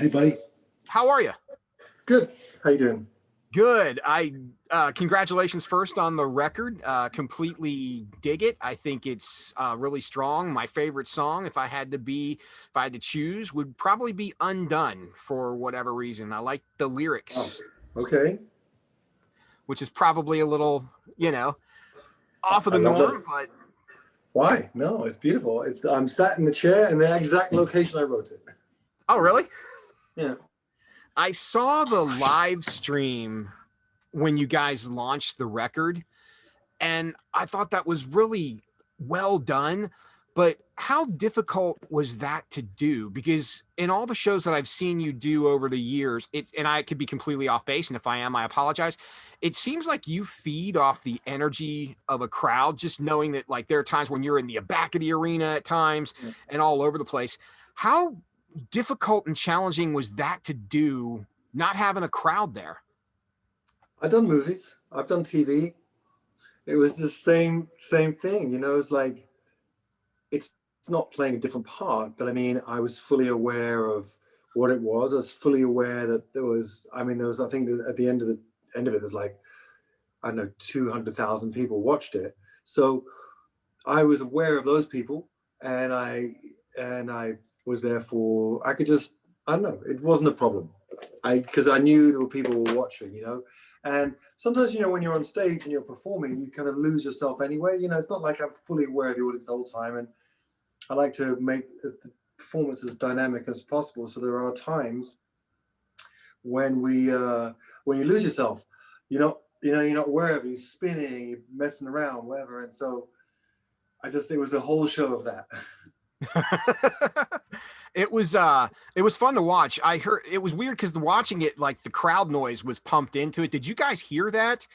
Hey, buddy. How are you? Good. How you doing? Good. I congratulations first on the record. Completely dig it. I think it's really strong. My favorite song, if I had to choose, would probably be "Undone" for whatever reason. I like the Oh, lyrics, okay. which is probably a little, you know, off of I the love norm. it. But Why? No, it's beautiful. I'm sat in the chair in the exact location I wrote it. oh, really? Yeah. I saw the live stream when you guys launched the record, and I thought that was really well done. But how difficult was that to do? Because in all the shows that I've seen you do over the years, it's and I could be completely off base, and if I am, I apologize. It seems like you feed off the energy of a crowd, just knowing that like there are times when you're in the back of the arena at times Yeah. and all over the place. How difficult and challenging was that to do, not having a crowd there? I've done movies. I've done TV. It was the same thing. It's like it's not playing a different part, but I mean, I was fully aware of what it was. I was fully aware that there was. I mean, there was. I think that at the end of it, there's like I don't know, 200,000 people watched it. So I was aware of those people, and I was there for. I could just. I don't know. It wasn't a problem. Because I knew there were people who were watching. And sometimes when you're on stage and you're performing, you kind of lose yourself anyway. It's not like I'm fully aware of the audience the whole time, and I like to make the performance as dynamic as possible. So there are times when you lose yourself, you're not aware of it, you're spinning, you're messing around, whatever. And so it was a whole show of that. It was fun to watch. I heard it was weird because the watching it, like the crowd noise was pumped into it. Did you guys hear that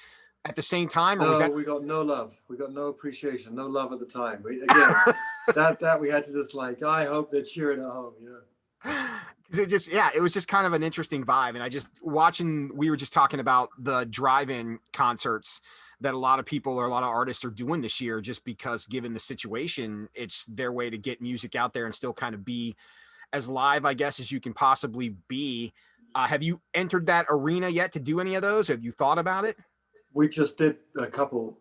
at the same time, or was No, that we got no love. We got no appreciation, no love at the time. Again, that we had to just like, I hope they're cheering at home. because it was just kind of an interesting vibe. And I just watching, we were just talking about the drive-in concerts that a lot of people or a lot of artists are doing this year, just because given the situation, it's their way to get music out there and still kind of be as live, I guess, as you can possibly be. Have you entered that arena yet to do any of those? Have you thought about it? We just did a couple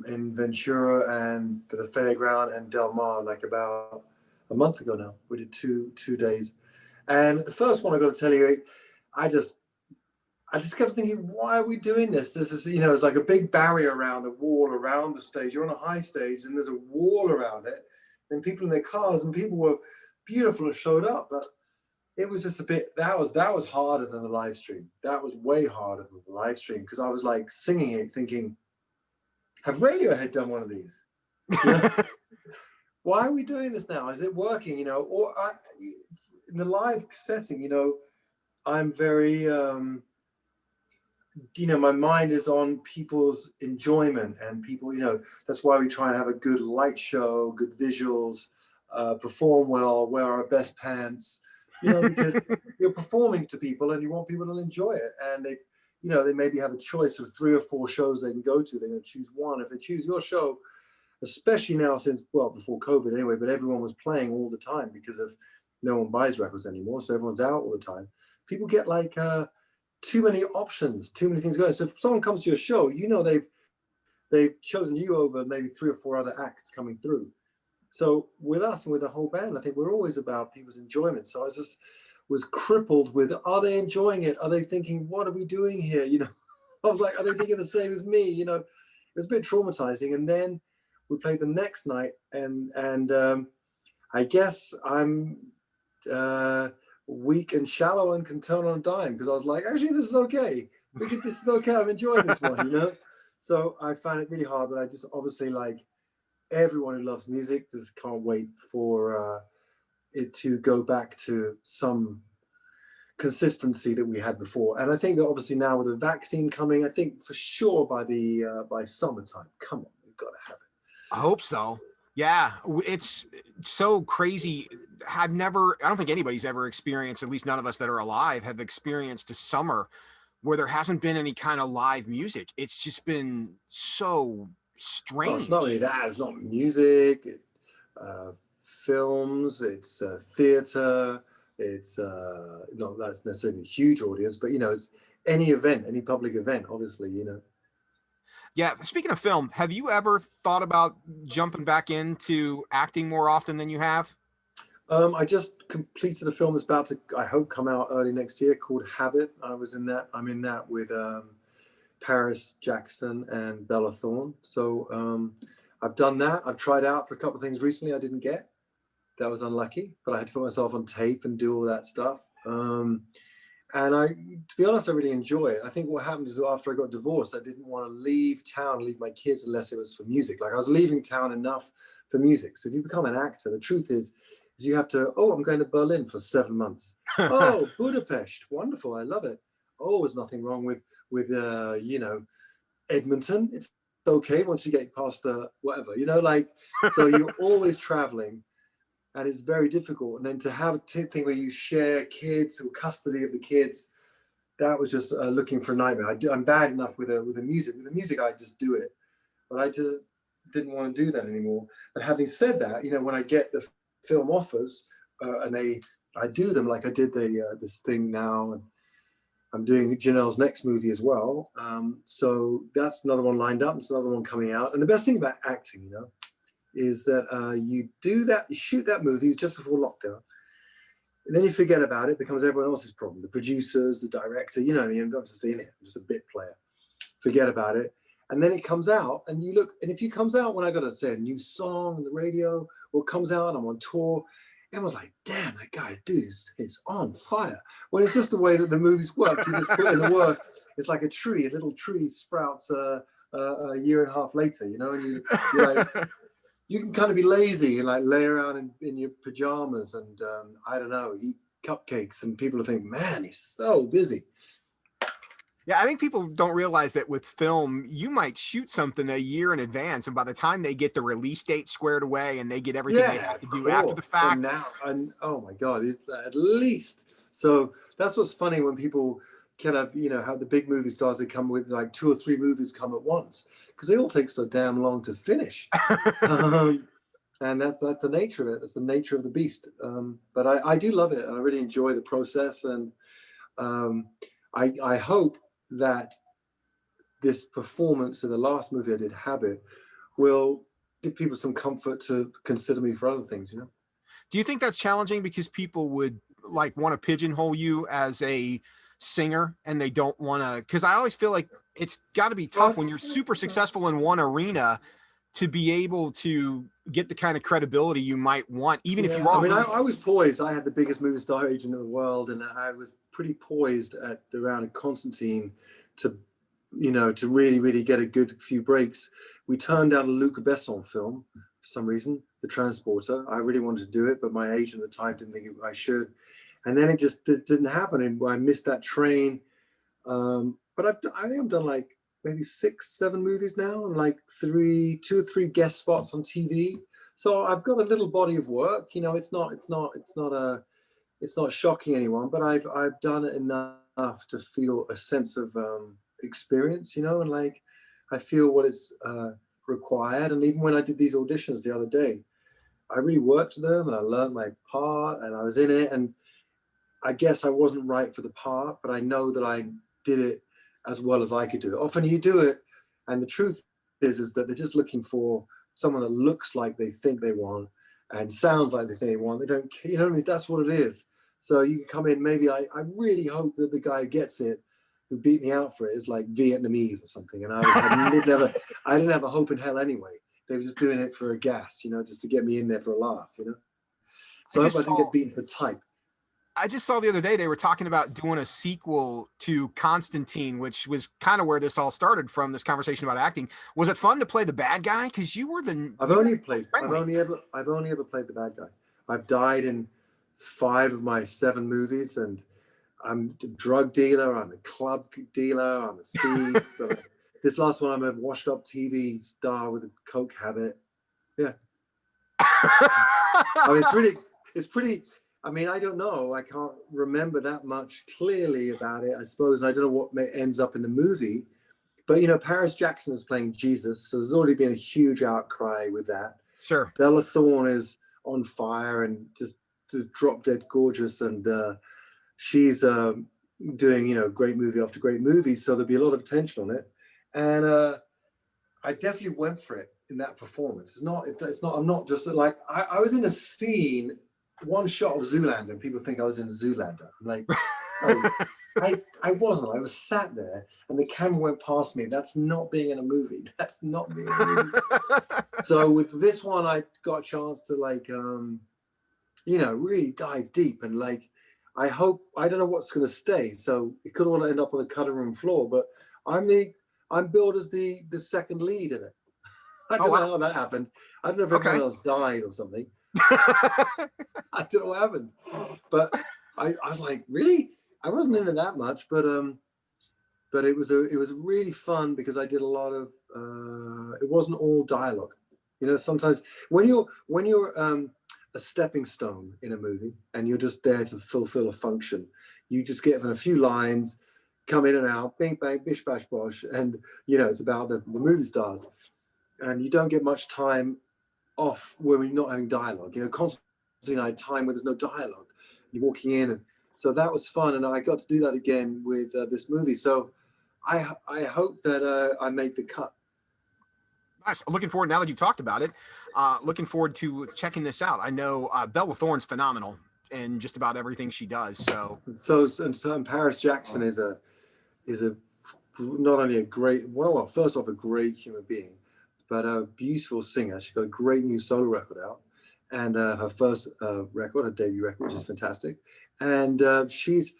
in Ventura and the fairground and Del Mar, like about a month ago now. We did two days, and the first one I got to tell you, I just I just kept thinking, why are we doing this? This is it's like a big barrier around the wall around the stage. You're on a high stage, and there's a wall around it, and people in their cars, and people were beautiful and showed up, but it was just a bit that was harder than the live stream. That was way harder than the live stream because I was like singing it thinking, have Radiohead done one of these? You know, why are we doing this now? Is it working? In the live setting, I'm very my mind is on people's enjoyment and people, that's why we try and have a good light show, good visuals, perform well, wear our best pants, because you're performing to people and you want people to enjoy it. And they maybe have a choice of 3 or 4 shows they can go to. They're going to choose one. If they choose your show, especially now since, well, before COVID anyway, but everyone was playing all the time because of no one buys records anymore. So everyone's out all the time. People get like too many options, too many things going. So if someone comes to your show, they've chosen you over maybe 3 or 4 other acts coming through. So with us and with the whole band, I think we're always about people's enjoyment. So I was crippled with, are they enjoying it? Are they thinking, what are we doing here? I was like, are they thinking the same as me? It was a bit traumatizing. And then we played the next night, and I guess I'm weak and shallow and can turn on a dime because I was like, actually, this is okay. This is okay. I'm enjoying this one. So I found it really hard, but I just obviously like everyone who loves music just can't wait for it to go back to some consistency that we had before. And I think that obviously now with the vaccine coming, I think for sure by summertime, come on, we've got to have it. I hope so. Yeah, it's so crazy. I don't think anybody's ever experienced, at least none of us that are alive have experienced a summer where there hasn't been any kind of live music. It's just been so Oh, it's not strange. only that, it's not music, it's films, it's theater, It's not that's necessarily a huge audience, but you know, it's any event, any public event, obviously, you know. Yeah. Speaking of film, have you ever thought about jumping back into acting more often than you have? I just completed a film that's about to, I hope, come out early next year called Habit. I was in that. I'm in that with Paris Jackson and Bella Thorne. So I've done that. I've tried out for a couple of things recently I didn't get. That was unlucky, but I had to put myself on tape and do all that stuff. And to be honest, I really enjoy it. I think what happened is after I got divorced, I didn't want to leave town, leave my kids unless it was for music. Like I was leaving town enough for music. So if you become an actor, the truth is you have to, oh, I'm going to Berlin for 7 months. Oh, Budapest, wonderful, I love it. Oh, there's nothing wrong with you know, Edmonton. It's okay once you get past the whatever, you know, like, so you're always traveling. And it's very difficult. And then to have a thing where you share kids or custody of the kids, that was just looking for a nightmare. I'm bad enough with the music. With the music, I just do it, but I just didn't want to do that anymore. But having said that, you know, when I get the film offers and I do them, like I did this thing now, and I'm doing Janelle's next movie as well. So that's another one lined up. There's another one coming out. And the best thing about acting, you know, is that you do that, you shoot that movie just before lockdown, and then you forget about it. It becomes everyone else's problem. The producers, the director, you know what I mean? I'm not just in it, I'm just a bit player. Forget about it. And then it comes out, and you look, and if it comes out when I got to say a new song on the radio, or it comes out and I'm on tour, everyone's like, damn, that guy, dude, is on fire. Well, it's just the way that the movies work. You just put in the work. It's like a little tree sprouts a year and a half later, you know, and you're like, you can kind of be lazy and like lay around in your pajamas and I don't know, eat cupcakes, and people will think, man, he's so busy. Yeah, I think people don't realize that with film, you might shoot something a year in advance, and by the time they get the release date squared away and they get everything they have to do after the fact. And now, and oh my God, at least. So that's what's funny when people kind of, you know, how the big movie stars, they come with like 2 or 3 movies come at once because they all take so damn long to finish. And that's the nature of it. That's the nature of the beast. But I do love it, and I really enjoy the process. And I hope that this performance in the last movie I did, Habit, will give people some comfort to consider me for other things, you know. Do you think that's challenging because people would like want to pigeonhole you as a singer and they don't want to? Because I always feel like it's got to be tough when you're super successful in one arena to be able to get the kind of credibility you might want, even if you are. I mean, I was poised. I had the biggest movie star agent in the world, and I was pretty poised at around Constantine to, you know, to really, really get a good few breaks. We turned down a Luc Besson film for some reason, The Transporter. I really wanted to do it, but my agent at the time didn't think I should. And then it just didn't happen, and I missed that train. But I think I've done like maybe 6, 7 movies now, and like 2 or 3 guest spots on TV. So I've got a little body of work. You know, it's not shocking anyone, but I've done it enough to feel a sense of experience. You know, and like I feel what is required. And even when I did these auditions the other day, I really worked them, and I learned my part, and I was in it. And I guess I wasn't right for the part, but I know that I did it as well as I could do it. Often you do it, and the truth is that they're just looking for someone that looks like they think they want and sounds like they think they want. They don't, you know, that's what it is. So you can come in, maybe I really hope that the guy who gets it, who beat me out for it, is like Vietnamese or something, and I didn't have a hope in hell anyway. They were just doing it for a gas, you know, just to get me in there for a laugh, you know. So I hope I didn't get beaten for type. I just saw the other day they were talking about doing a sequel to Constantine, which was kind of where this all started from, this conversation about acting. Was it fun to play the bad guy? Because you were I've only ever played the bad guy. I've died in 5 of my 7 movies, and I'm a drug dealer, I'm a club dealer, I'm a thief. This last one, I'm a washed up TV star with a coke habit. Yeah. I mean, it's pretty, I mean, I don't know. I can't remember that much clearly about it, I suppose. And I don't know what ends up in the movie. But, you know, Paris Jackson is playing Jesus. So there's already been a huge outcry with that. Sure. Bella Thorne is on fire and just just drop dead gorgeous, and she's doing, you know, great movie after great movie. So there'll be a lot of attention on it, and I definitely went for it in that performance. It's not. I'm not just like I was in a scene, one shot of Zoolander, and people think I was in Zoolander. I'm like, oh, I wasn't. I was sat there, and the camera went past me. That's not being in a movie. That's not being in a movie. So with this one, I got a chance to like, you know, really dive deep, and like, I don't know what's going to stay. So it could all end up on the cutting room floor, but I'm billed as the second lead in it. I don't know how that happened. I don't know if everyone else died or something. I don't know what happened, but I was like, really? I wasn't into that much, but it was really fun because I did a lot of. It wasn't all dialogue, you know. Sometimes when you're a stepping stone in a movie and you're just there to fulfill a function, you just get given a few lines, come in and out, bing bang, bish bash bosh, and you know it's about the movie stars, and you don't get much time off when you're not having dialogue. You know, constantly I had time where there's no dialogue. You're walking in, and so that was fun, and I got to do that again with this movie. So I hope that I make the cut. Nice. I'm looking forward, now that you talked about it, looking forward to checking this out. I know Bella Thorne's phenomenal in just about everything she does. So Paris Jackson is a not only a great, well, first off, a great human being, but a beautiful singer. She's got a great new solo record out, and her first record, her debut record, which is fantastic. And she's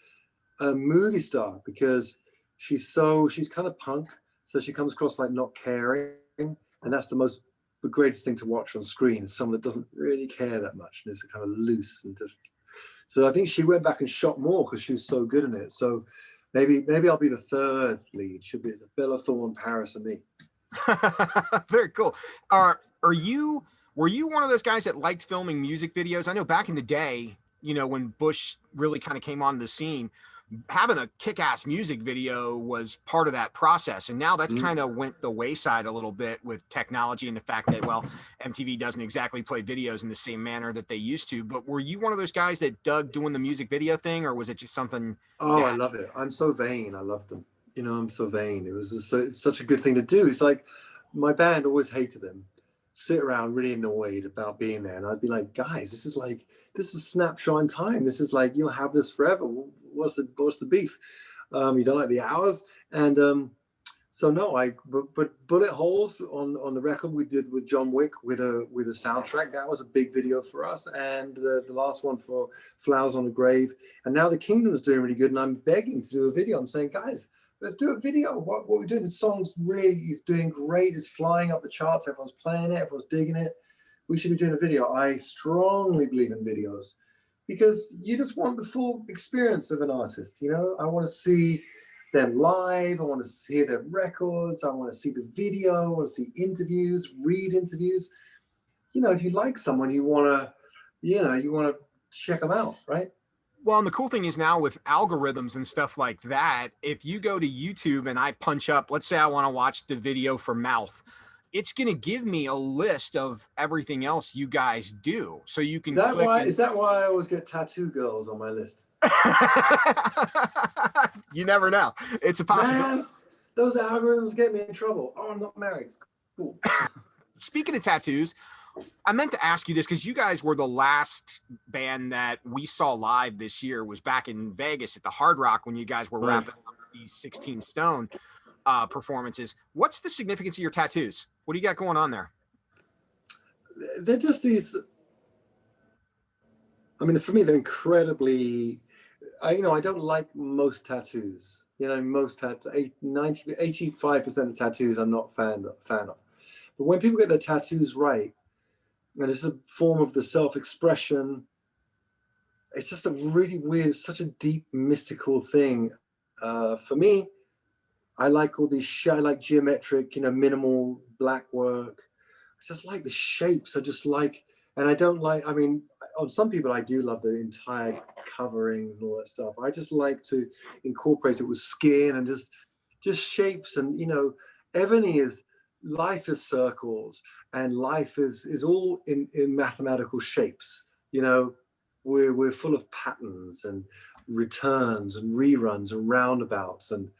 a movie star because she's kind of punk, so she comes across like not caring, and that's the greatest thing to watch on screen is someone that doesn't really care that much and is kind of loose and just. So I think she went back and shot more because she was so good in it. So maybe I'll be the third lead. Should be Bella Thorne, Paris, and me. Very cool. Were you one of those guys that liked filming music videos? I know back in the day, you know, when Bush really kind of came onto the scene, having a kick-ass music video was part of that process, and now that's kind of went the wayside a little bit with technology and the fact that, well, MTV doesn't exactly play videos in the same manner that they used to. But were you one of those guys that dug doing the music video thing, or was it just something? Oh, I love it. I'm so vain. I love them. You know, I'm so vain. It was it's such a good thing to do. It's like my band always hated them. Sit around really annoyed about being there, and I'd be like, guys, this is a snapshot in time. This is like, you'll have this forever. What's the beef? You don't like the hours, and so no, but Bullet Holes on the record we did with John Wick with a soundtrack. That was a big video for us, and the last one for Flowers on the Grave. And now The Kingdom is doing really good, and I'm begging to do a video. I'm saying, guys, let's do a video. What we're doing, the song's really is doing great. It's flying up the charts. Everyone's playing it. Everyone's digging it. We should be doing a video. I strongly believe in videos because you just want the full experience of an artist. You know, I want to see them live. I want to hear their records. I want to see the video. I want to see interviews, read interviews. You know, if you like someone, you want to check them out, right? Well, and the cool thing is now with algorithms and stuff like that, if you go to YouTube and I punch up, let's say I want to watch the video for Mouth, it's going to give me a list of everything else you guys do. So you can Is that why I always get tattoo girls on my list? You never know. It's a possibility. Man, those algorithms get me in trouble. Oh, I'm not married. It's cool. Speaking of tattoos, I meant to ask you this because you guys were the last band that we saw live this year. Was back in Vegas at the Hard Rock when you guys were wrapping up these 16 Stone performances. What's the significance of your tattoos? What do you got going on there? They're just these. I mean, for me, they're incredibly. I don't like most tattoos. You know, 85% of tattoos I'm not fan of. But when people get their tattoos right, and it's a form of the self-expression, it's just a really weird, such a deep, mystical thing. For me, I like all these, I like geometric, minimal black work. I just like the shapes. And I don't like, I mean, on some people, I do love the entire covering and all that stuff. I just like to incorporate it with skin and just shapes. And, everything is, life is circles and life is all in mathematical shapes. we're full of patterns and returns and reruns and roundabouts, and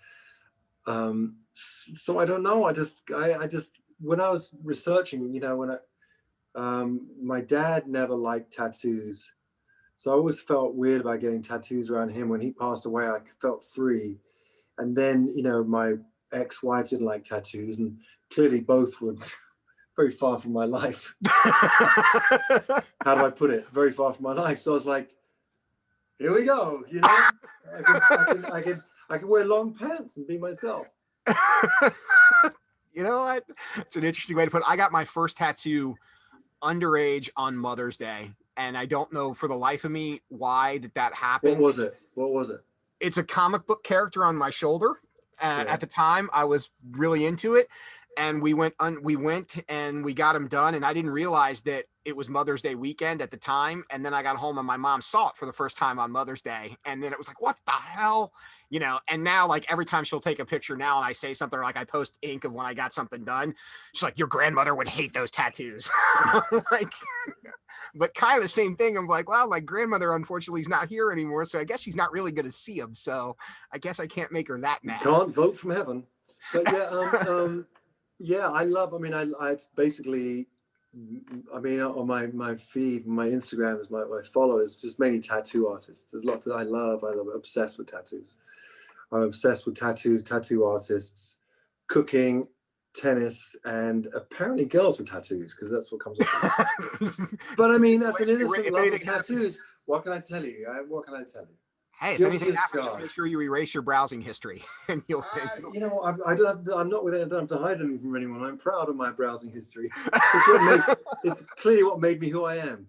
so I don't know. I just when I was researching, you know, my dad never liked tattoos, so I always felt weird about getting tattoos around him. When he passed away, I felt free. And then, you know, my ex-wife didn't like tattoos, and clearly both were very far from my life. How do I put it? Very far from my life. So I was like, here we go. You know, I can wear long pants and be myself. You know what? It's an interesting way to put it. I got my first tattoo underage on Mother's Day, and I don't know for the life of me why that happened. What was it? What was it? It's a comic book character on my shoulder. At the time, I was really into it, and we went and we got him done. And I didn't realize that it was Mother's Day weekend at the time. And then I got home and my mom saw it for the first time on Mother's Day. And then it was like, what the hell? You know, and now like every time she'll take a picture now and I say something, like I post ink of when I got something done, she's like, your grandmother would hate those tattoos. Like, but kind of the same thing. I'm like, well, my grandmother unfortunately is not here anymore, so I guess she's not really going to see him. So I guess I can't make her that mad. Can't vote from heaven. But yeah, yeah, I love. I mean, I basically, I mean, on my feed, my Instagram is my followers, just mainly tattoo artists. There's lots that I love. I'm obsessed with tattoos. I'm obsessed with tattoos, tattoo artists, cooking, tennis, and apparently girls with tattoos, because that's what comes up. But I mean, that's an innocent love of tattoos. What can I tell you? What can I tell you? Hey, if anything happens, just make sure you erase your browsing history, and you'll. You know, I'm not with it. I don't have to hide anything from anyone. I'm proud of my browsing history. It's clearly what made me who I am.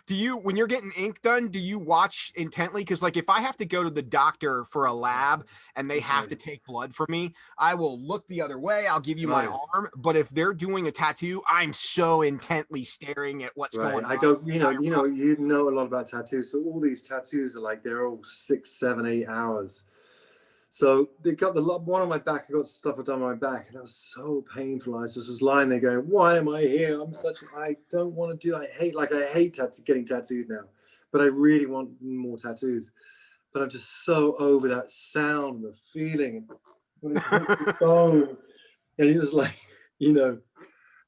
Do you, when you're getting ink done, do you watch intently? Because like if I have to go to the doctor for a lab and they have to take blood from me, I will look the other way. I'll give you my arm. But if they're doing a tattoo, I'm so intently staring at what's going on. I don't, you know a lot about tattoos. So all these tattoos are like, they're all 6, 7, 8 hours. So they got one on my back. I got stuff done on my back, and that was so painful. I just was lying there going, "Why am I here? I don't want to do. I hate getting tattooed now, but I really want more tattoos. But I'm just so over that sound and the feeling when it hits the bone, and you're just like, you know."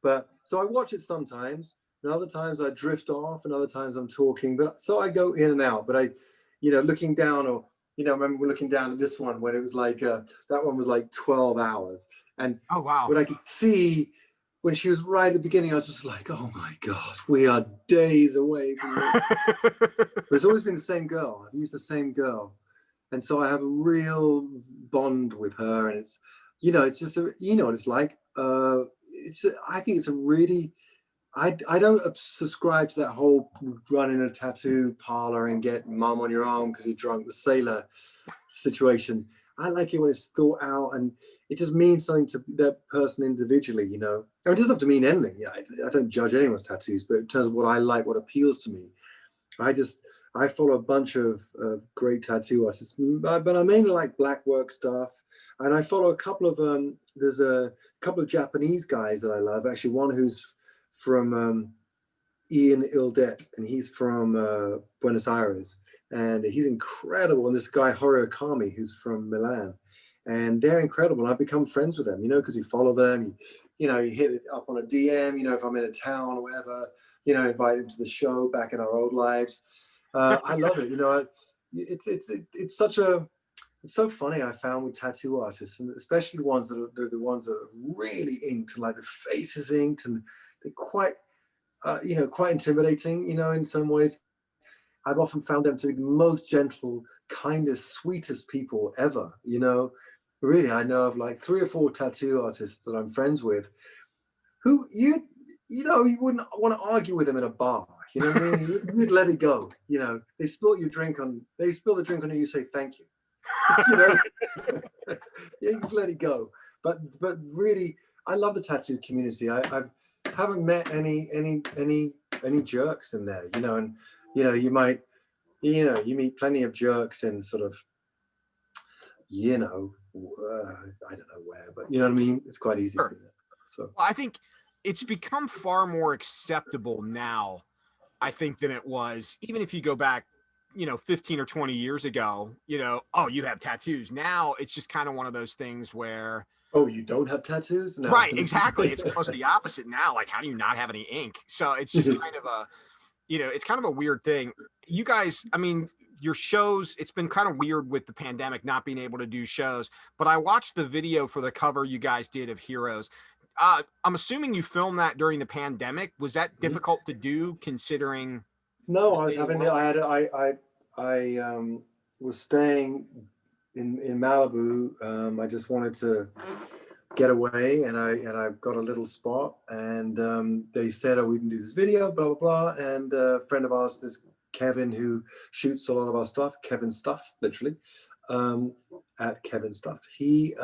But so I watch it sometimes, and other times I drift off, and other times I'm talking. But so I go in and out. But looking down or. You know, I remember looking down at this one when it was like, that one was like 12 hours. And oh, wow. What I could see when she was right at the beginning, I was just like, oh my God, we are days away from this. But it's always been the same girl. I've used the same girl. And so I have a real bond with her. And it's, it's just, you know what it's like. I think it's a really, I don't subscribe to that whole run in a tattoo parlor and get mum on your arm because you're drunk, the sailor situation. I like it when it's thought out and it just means something to that person individually, you know. I mean, it doesn't have to mean anything. Yeah, I don't judge anyone's tattoos, but in terms of what I like, what appeals to me, I follow a bunch of great tattoo artists, but I mainly like black work stuff. And I follow a couple of, there's a couple of Japanese guys that I love. Actually, one who's from Ian Ildet, and he's from Buenos Aires, and he's incredible. And this guy Haruo Kami, who's from Milan, and they're incredible. I've become friends with them, because you follow them, you hit it up on a DM, if I'm in a town or whatever, invite them to the show back in our old lives. I love it. It's so funny. I found with tattoo artists, and especially the ones that are really inked, like the face is inked, and they're quite intimidating, in some ways. I've often found them to be the most gentle, kindest, sweetest people ever, Really, I know of like 3 or 4 tattoo artists that I'm friends with who you wouldn't want to argue with them in a bar, you know what I mean? You'd let it go, They spill the drink on you, you say thank you. Yeah, you just let it go. But really, I love the tattoo community. I haven't met any jerks in there, and you might, you meet plenty of jerks in sort of, I don't know where, but you know what I mean? It's quite easy. Sure. So well, I think it's become far more acceptable now. I think, than it was, even if you go back, 15 or 20 years ago, oh, you have tattoos. Now it's just kind of one of those things where, Oh, you don't have tattoos? No. right, exactly. It's almost the opposite now. Like, how do you not have any ink? So it's just kind of it's kind of a weird thing. You guys, I mean, your shows, it's been kind of weird with the pandemic not being able to do shows, but I watched the video for the cover you guys did of Heroes. I'm assuming you filmed that during the pandemic. Was that difficult to do considering? No, I was having the, I had, I was staying in Malibu. I just wanted to get away, and I got a little spot, and they said, oh, we can do this video, blah, blah, blah. And a friend of ours, this Kevin, who shoots a lot of our stuff, Kevin Stuff, literally, at Kevin Stuff, he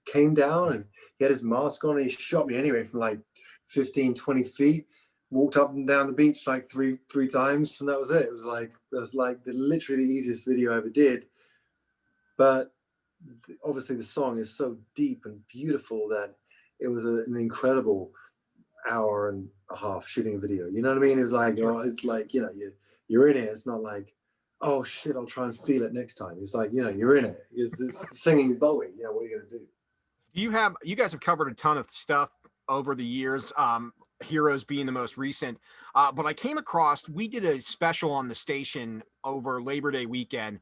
came down and he had his mask on, and he shot me anyway from like 15, 20 feet, walked up and down the beach like three times, and that was it. It was like literally the easiest video I ever did. But obviously the song is so deep and beautiful that it was an incredible hour and a half shooting a video. You know what I mean? It was like, it's like, you're in it. It's not like, oh shit, I'll try and feel it next time. It's like, you're in it. It's singing Bowie. What are you going to do? You guys have covered a ton of stuff over the years, Heroes being the most recent. But I came across, we did a special on the station over Labor Day weekend.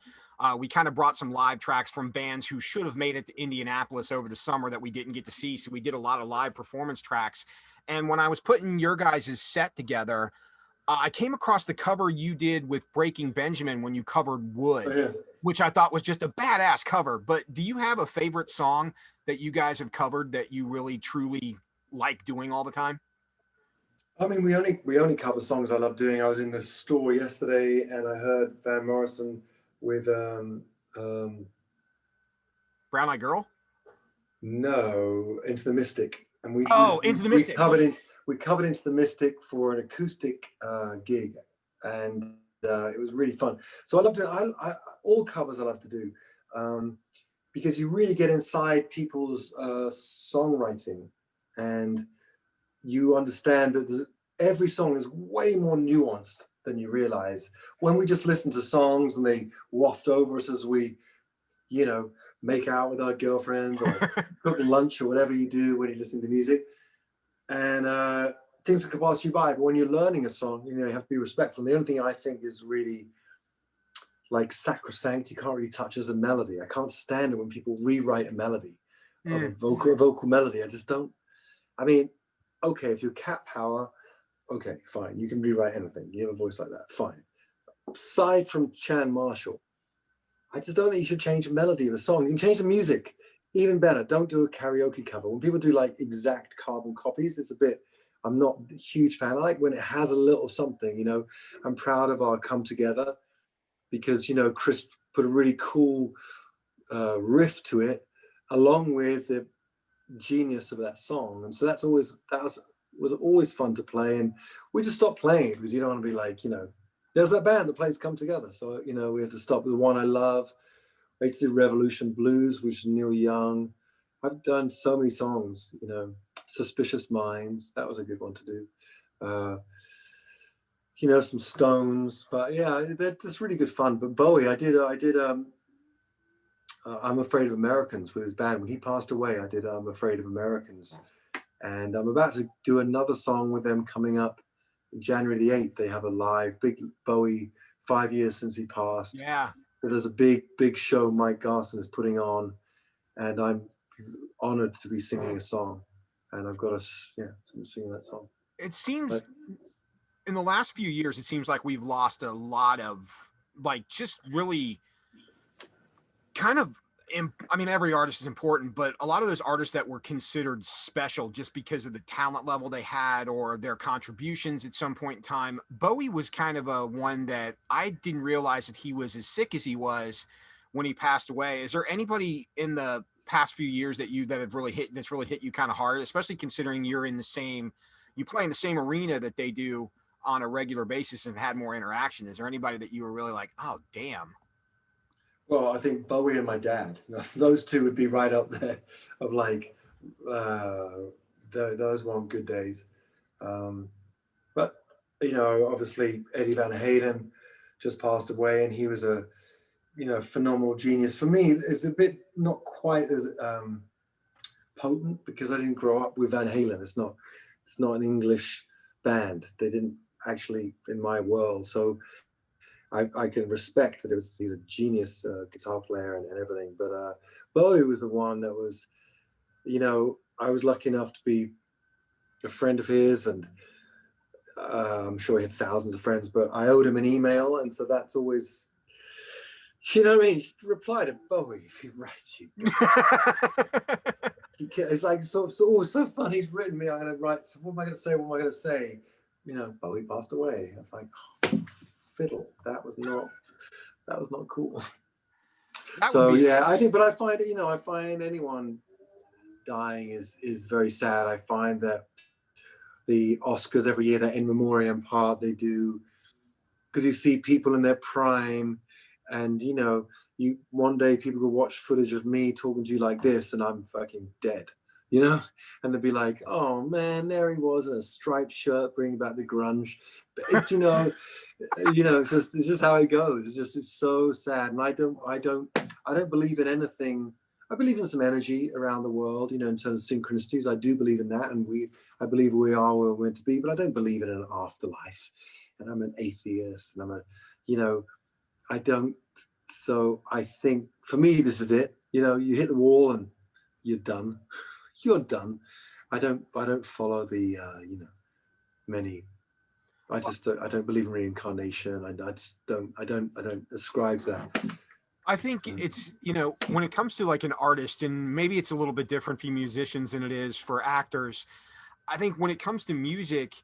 We kind of brought some live tracks from bands who should have made it to Indianapolis over the summer that we didn't get to see. So we did a lot of live performance tracks. And when I was putting your guys' set together, I came across the cover you did with Breaking Benjamin when you covered Wood, which I thought was just a badass cover. But do you have a favorite song that you guys have covered that you really, truly like doing all the time? I mean, we only cover songs I love doing. I was in the store yesterday and I heard Van Morrison with Brown Eyed Girl? No, Into the Mystic. And Into the Mystic. We covered Into the Mystic for an acoustic gig, and it was really fun. So I love to all covers I love to do, because you really get inside people's songwriting, and you understand that every song is way more nuanced than you realize. When we just listen to songs and they waft over us as we, make out with our girlfriends or cook lunch or whatever you do when you're listening to music, and things can pass you by. But when you're learning a song, you have to be respectful. And the only thing I think is really like sacrosanct, you can't really touch, is the melody. I can't stand it when people rewrite a melody, a vocal melody. I just don't. I mean, okay, if you're cat power, okay, fine. You can rewrite anything. You have a voice like that, fine. Aside from Chan Marshall, I just don't think you should change the melody of a song. You can change the music, even better. Don't do a karaoke cover. When people do like exact carbon copies, it's a bit, I'm not a huge fan. I like when it has a little something, I'm proud of our Come Together because, Chris put a really cool riff to it along with the genius of that song. And so that was always fun to play. And we just stopped playing it because you don't want to be like, there's that band that plays Come Together. So, we had to stop with The One I Love. I used to do Revolution Blues, which is Neil Young. I've done so many songs, Suspicious Minds. That was a good one to do. Some Stones. But yeah, that's really good fun. But Bowie, I did I'm Afraid of Americans with his band. When he passed away, I did I'm Afraid of Americans. And I'm about to do another song with them coming up January the 8th. They have a live big Bowie, 5 years since he passed. Yeah. There's a big show Mike Garson is putting on, and I'm honored to be singing a song, and I've got I'm singing that song. It seems in the last few years, it seems like we've lost a lot of just really kind of, I mean, every artist is important, but a lot of those artists that were considered special just because of the talent level they had or their contributions at some point in time. Bowie was kind of a one that I didn't realize that he was as sick as he was when he passed away. Is there anybody in the past few years that have really hit you kind of hard, especially considering you play in the same arena that they do on a regular basis and had more interaction? Is there anybody that you were really like, oh, damn? Well, I think Bowie and my dad, those two would be right up there of those weren't good days. But you know, obviously Eddie Van Halen just passed away, and he was a, you know, phenomenal genius. For me, it's a bit not quite as potent because I didn't grow up with Van Halen. It's not an English band. They didn't actually in my world. So I can respect that he's a genius guitar player and everything. But Bowie was the one that was, you know, I was lucky enough to be a friend of his, and I'm sure he had thousands of friends, but I owed him an email. And so that's always, you know what I mean? Reply to Bowie if he writes you. It's like so funny. He's written me. I'm gonna write. So what am I gonna say? What am I gonna say? You know, Bowie passed away. I was like, oh, fiddle. That was not cool. So yeah, I think. But I find it. You know, I find anyone dying is very sad. I find that the Oscars every year, that in memoriam part they do, because you see people in their prime, and you know, you one day people will watch footage of me talking to you like this and I'm fucking dead, you know, and they'll be like, oh man, there he was in a striped shirt bringing back the grunge. But it's, you know, it's just how it goes. It's so sad. And I don't believe in anything. I believe in some energy around the world, you know, in terms of synchronicities. I do believe in that, and I believe we are where we're meant to be, but I don't believe in an afterlife. And I'm an atheist, and you know, I don't. So I think for me, this is it. You know, you hit the wall and you're done. You're done. I don't follow the, you know, many. I don't believe in reincarnation. I don't ascribe to that. I think it's, you know, when it comes to like an artist, and maybe it's a little bit different for musicians than it is for actors. I think when it comes to music,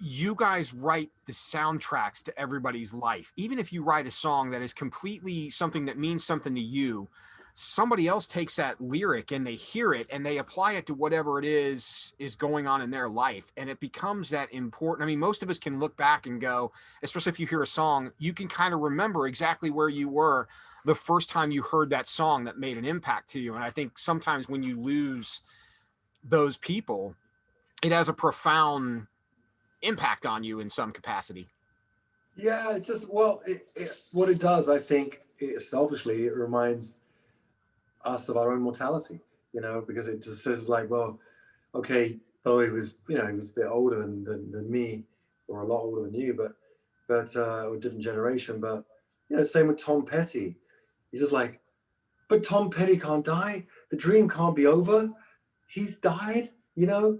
you guys write the soundtracks to everybody's life. Even if you write a song that is completely something that means something to you, somebody else takes that lyric and they hear it and they apply it to whatever it is going on in their life. And it becomes that important. I mean, most of us can look back and go, especially if you hear a song, you can kind of remember exactly where you were the first time you heard that song that made an impact to you. And I think sometimes when you lose those people, it has a profound impact on you in some capacity. Yeah, it's just, well, what it does, I think, selfishly, it reminds us of our own mortality, you know, because it just says like, well, okay, Bowie was, you know, he was a bit older than me, or a lot older than you, but or a different generation. But you know, same with Tom Petty. He's just like, but Tom Petty can't die. The dream can't be over. He's died, you know.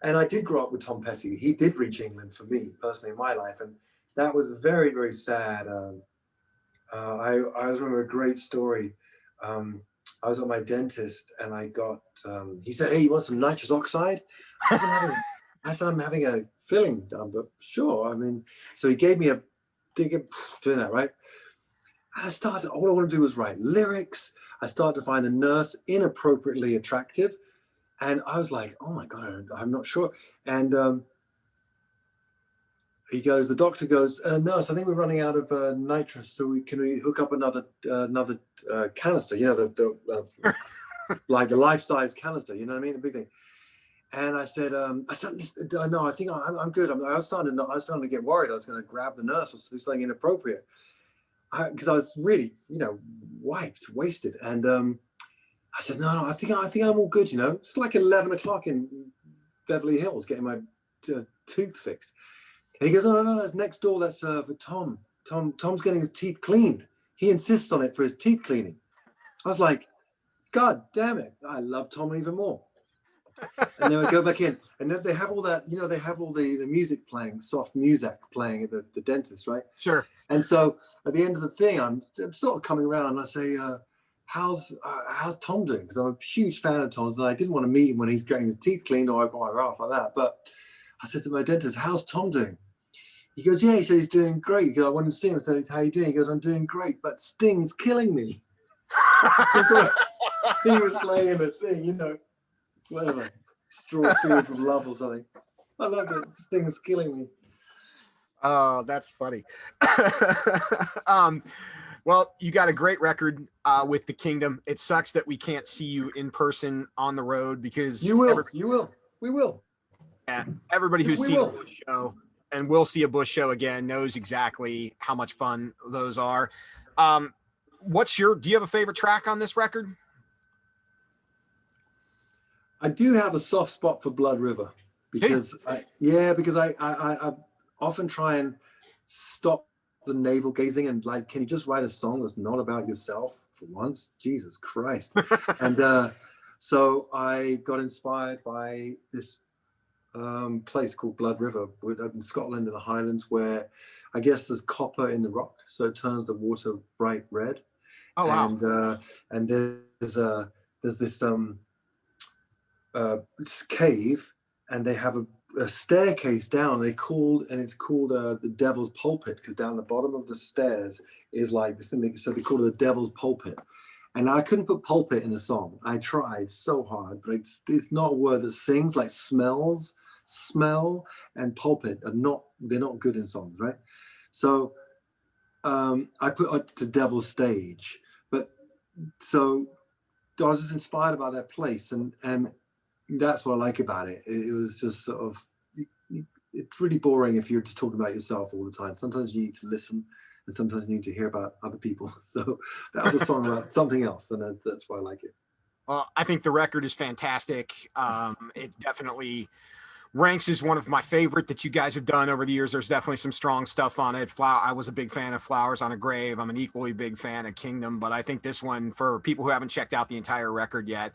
And I did grow up with Tom Petty. He did reach England for me personally in my life, and that was very, very sad. I always remember a great story. I was at my dentist and I got, he said, hey, you want some nitrous oxide? I said, I'm having a filling done, but sure. I mean, so he gave me doing that, right? And all I want to do was write lyrics. I started to find the nurse inappropriately attractive. And I was like, oh my God, I'm not sure. And the doctor goes, nurse, I think we're running out of nitrous. So can we hook up another canister, you know, the like the life-size canister, you know what I mean? The big thing. And I said, no, I think I'm good. I was starting to get worried. I was going to grab the nurse or do something inappropriate. Because I was really, you know, wasted. And I said, no, I think I'm all good, you know. It's like 11 o'clock in Beverly Hills getting my tooth fixed. And he goes, no, that's next door. That's for Tom. Tom's getting his teeth cleaned. He insists on it for his teeth cleaning. I was like, God damn it. I love Tom even more. And then I go back in. And then they have all that, you know, they have all the music playing, soft music playing at the dentist, right? Sure. And so at the end of the thing, I'm sort of coming around and I say, how's Tom doing? Because I'm a huge fan of Tom's, and I didn't want to meet him when he's getting his teeth cleaned or I got my mouth like that. But I said to my dentist, how's Tom doing? He goes, yeah, he said he's doing great. Because I wanted to see him. I said, how are you doing? He goes, I'm doing great, but Sting's killing me. Sting was playing the thing, you know, whatever, Straw Fields of Love or something. I love it. Sting's killing me. Oh, that's funny. Well, you got a great record with The Kingdom. It sucks that we can't see you in person on the road because we will. Yeah, everybody who's seen the show and we'll see a Bush show again, knows exactly how much fun those are. Do you have a favorite track on this record? I do have a soft spot for Blood River because I often try and stop the navel gazing and like, can you just write a song that's not about yourself for once? Jesus Christ. And so I got inspired by this place called Blood River in Scotland in the Highlands, where I guess there's copper in the rock, so it turns the water bright red. Oh wow. And there's this cave, and they have a staircase down. It's called the Devil's Pulpit, because down the bottom of the stairs is like this thing. So they call it the Devil's Pulpit. And I couldn't put pulpit in a song. I tried so hard, but it's not a word that sings. Like smell and pulpit they're not good in songs, right? So I put it to Devil's Stage. But so I was just inspired by that place, and that's what I like about it. It was just sort of, it's really boring if you're just talking about yourself all the time. Sometimes you need to listen, and sometimes you need to hear about other people. So that was a song about something else, and that's why I like it. Well, I think the record is fantastic. It definitely ranks as one of my favorite that you guys have done over the years. There's definitely some strong stuff on it. I was a big fan of Flowers on a Grave. I'm an equally big fan of Kingdom, but I think this one, for people who haven't checked out the entire record yet,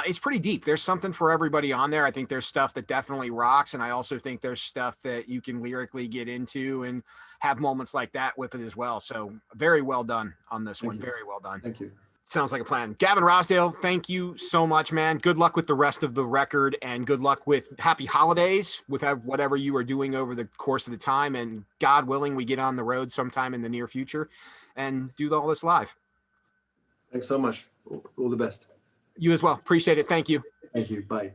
it's pretty deep. There's something for everybody on there. I think there's stuff that definitely rocks, and I also think there's stuff that you can lyrically get into and have moments like that with it as well. So very well done on this one. Very well done. Thank you. Sounds like a plan. Gavin Rossdale, thank you so much, man. Good luck with the rest of the record, and good luck with happy holidays with whatever you are doing over the course of the time. And God willing, we get on the road sometime in the near future and do all this live. Thanks so much. All the best. You as well. Appreciate it. Thank you. Thank you. Bye.